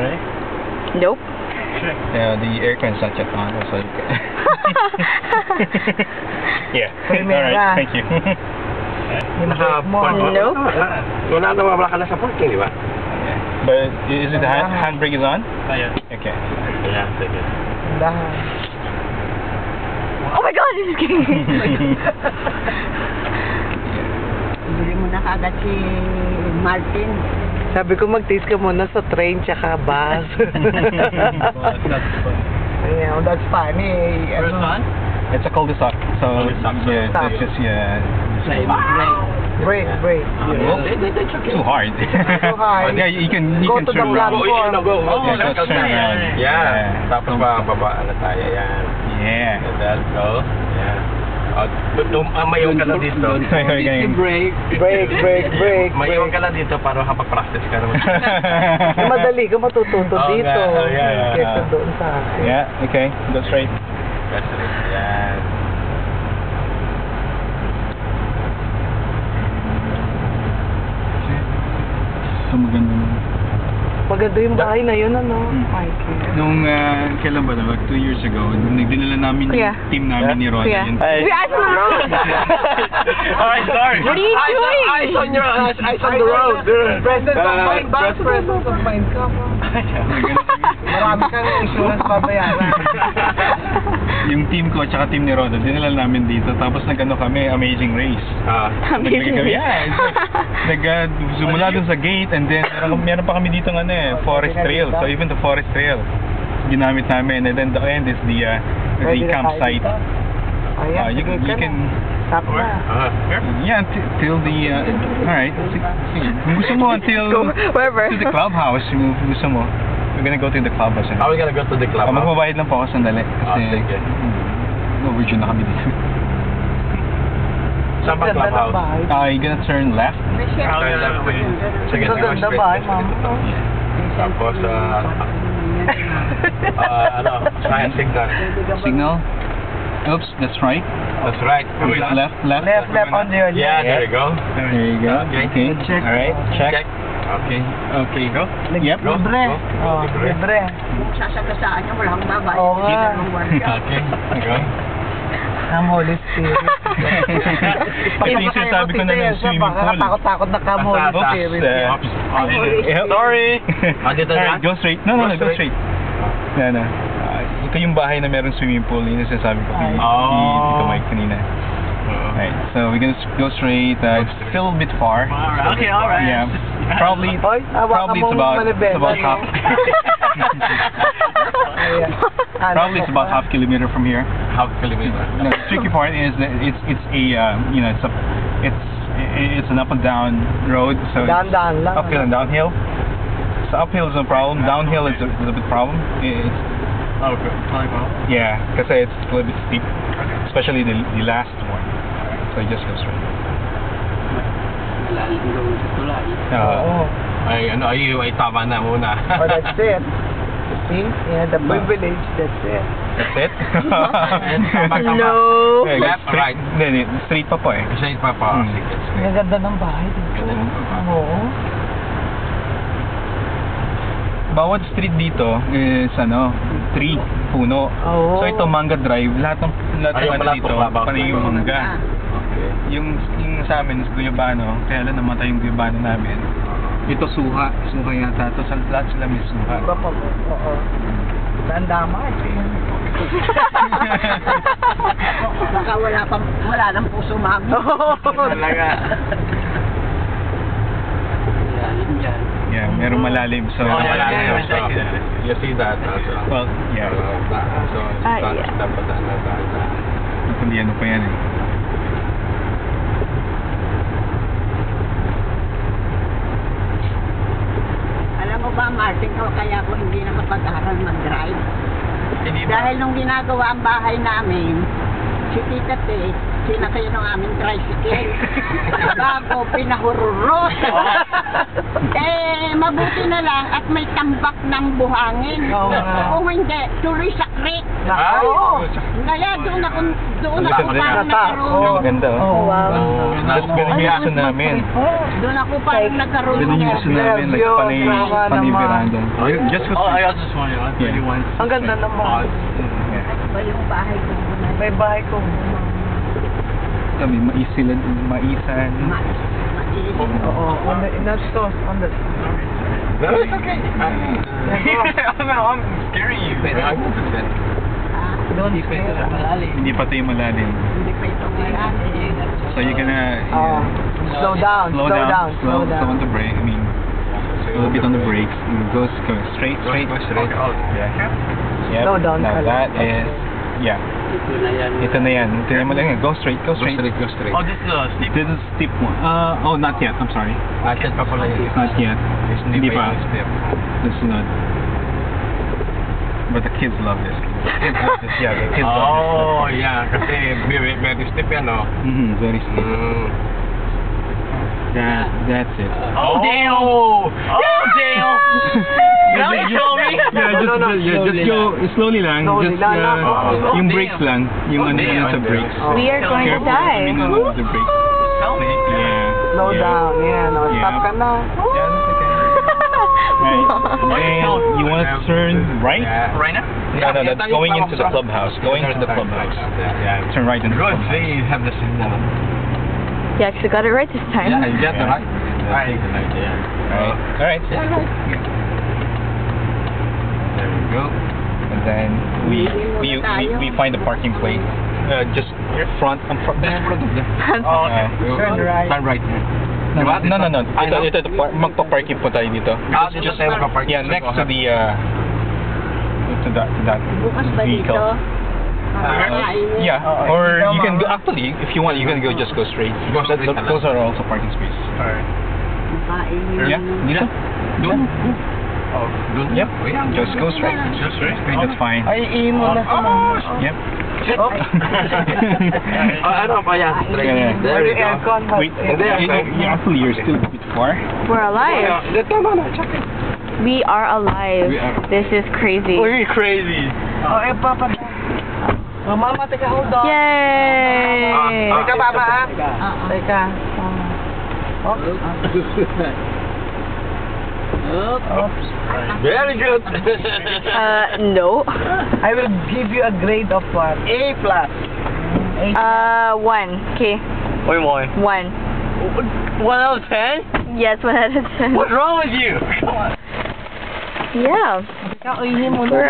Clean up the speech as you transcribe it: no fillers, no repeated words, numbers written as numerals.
Ready? Nope. Yeah, the aircon's not yet on, so you can... Yeah. Alright, thank you. Nope. Wala na ka na sa parking, di ba? But is it the handbrake is on? Yeah. Okay. Yeah, sige. Oh my God, this is getting... Bili mo na kagad si Martin. Sabi ko mag-taste ka muna sa train tsaka bus. Yeah, that's funny. First one? It's a cul-de-sac, so yeah, it's just Break. too hard. Too hard. Yeah, you can Go to the turn around. platform. Yeah, just turn around. Yeah. Tapos bababa na tayo, yan. Yeah. And then go. Yeah. Mayroon ka na dito. Break. Mayroon ka na dito para makapag-practice ka naman. Madali ka matututo dito. Yeah. Kesa doon sa akin. Yeah, okay, go straight. That's it. Yan. So maganda nun. Maganda yung bahay na yun, ano? Ay, Nung, kailan ba na? 2 years ago, nagdinala namin Kuya. yung team namin ni Ron. Kuya. Yun. We asked him the road. Alright, sorry. What are you doing? Eyes on the road. Presence of mind ba? Presence of mind ka ba? Marami kang insurance babayaran. Yung team ko at saka team ni Ron, dinala namin dito. Tapos nag-ano kami, Amazing Race. Amazing. Simula dun sa gate, and then meron pa kami dito forest trail. So even the forest trail ginamit namin, and then the end is the campsite. Ayan, You can Stop na. yeah till the alright. Kung gusto mo until Wherever. to the clubhouse, kung gusto mo. We're gonna go to the clubhouse. Are we gonna go to the club? Magbabayad lang po ako sandali. Kasi sige. overdue na kami dito. Saan ba clubhouse? You're gonna turn left. Turn left. Sige, Maganda bahay, ma'am. Tapos, try a signal. Signal. Oops, that's right. That's right. Left. Left on the Yeah, there you go. There you go. Okay. Check. Alright, check. Okay. Okay, go. Yep. Libre. Oh, libre. Sasagasaan niya, wala akong babayad. Oo nga. Okay. Go. Ang Holy Spirit. Ito yung sinasabi ko na ng swimming pool. Takot-takot na ka, Holy Spirit. Sorry. Dito na? Alright, go straight. No, go straight. No. Ito yung bahay na merong swimming pool. Yun yung sinasabi ko kay Tito Mike kanina. Alright, so we're gonna go straight. It's still a bit far. Okay, alright. Yeah. Probably it's about half. Probably it's about half kilometer from here. Half kilometer. No, the tricky part is that it's an up and down road, so it's Daan-daan lang. uphill and downhill. So uphill is no problem. Downhill is a bit problem. Yeah, because it's a little bit steep, especially the last one. So you just go straight. Ay tama na muna. Oh, that's it. See? Yeah, the privilege, that's it. That's it? No. Okay, Left, right. Hindi, straight pa po eh. Straight pa pa. Ang ganda ng bahay dito. Oo. Bawat street dito is tree, puno. Oo. So ito Mangga Drive, lahat ng dito, panay yung mangga. Yung sa amin is guyabano, kaya lang namatay yung guyabano namin. Ito suha yata. Ito lahat sila may suha. Iba pa po. Oo. Tandama. Baka wala ng puso, mami. Talaga. Yeah, merong malalim. So, You see that? well, yeah. So, dapat Hindi ano pa yan eh. Alam mo ba, Martin, kaya ako hindi nakapag-aral mag-drive? Dahil nung ginagawa ang bahay namin, si Tita Tess, sinakay ng aming tricycle. Bago pinahururot. Mabuti na lang at may tambak ng buhangin. Oo nga. Kung hindi, tuloy sa creek. Ay! Kaya doon ako Maganda parang yun. nagkaroon. Maganda, oh. Wow. That's ganun yung gusto namin. Doon ako parang nagkaroon. Ganun yung gusto namin, like panay veranda. Just Oh, I also just want to Yeah. want. Ang ganda naman. Ba yung bahay ko? May bahay ko. Kami, maisan. Oo. On the, that's so, on the... No, it's okay. I'm scaring you. Don't stay. Hindi pa tayo malalim. Hindi pa ito ngayon. So you're gonna Slow down, slow down. slow on the brake. I mean, a little bit on the brakes. Go straight. Yeah. Yep. Slow down Now ka lang. that is, yeah. Ito na yan. Tingnan mo lang. Go straight. Oh, this is steep. This is steep one. Oh, not yet. I'm sorry. Not yet. Hindi pa. This is not. But the kids love this. Yeah, the kids love Oh, yeah. Kasi very steep yan, no? this. Very steep. That's it. Oh, damn! Oh, damn! Now you show me? Just go slowly lang. Slowly Just lang, no? yung brakes lang. Yung ano sa brakes. We are going to Careful. I die. mean, on the brakes. Tell me. Yeah. Slow yeah. down. Yeah, no. Yeah. Stop ka na. Yeah, that's okay. Right. Then you want to turn right? Right now? No, that's going into the clubhouse. Going into the clubhouse. Yeah. Turn right into the Good clubhouse. thing you have the signal. You actually got it right this time. Yeah, you got the right. Right. All right. There we go. And then we find the parking place. Just front there. Oh, okay. Turn right. Turn right. No. Ito magpa-parking po tayo dito. Just magpa-park. Yeah, next to the to that Bukas ba dito? vehicle. Yeah, or you can go, actually, if you want, you can go just go straight. Those are also parking spaces. Yeah, dito. Dun? Oh, dun? Yep. Just go straight. Just straight? That's fine. Ay, imo na sa Yep. Oh. Ano pa yan? Yeah. There we go. Aircon. Wait, actually, you're still a bit far. We're alive. We are alive. We are. This is crazy. We're crazy. Oh, papa. Oh, mama, teka, hold on. Yay! Teka, papa, ha? Teka. Oops. Very good. No. I will give you a grade of what? A+. 1. Okay. Wait, more. 1. 1 out of 10? Yes, 1 out of 10. What's wrong with you? Yeah. Ikaw, ihin mo na. We're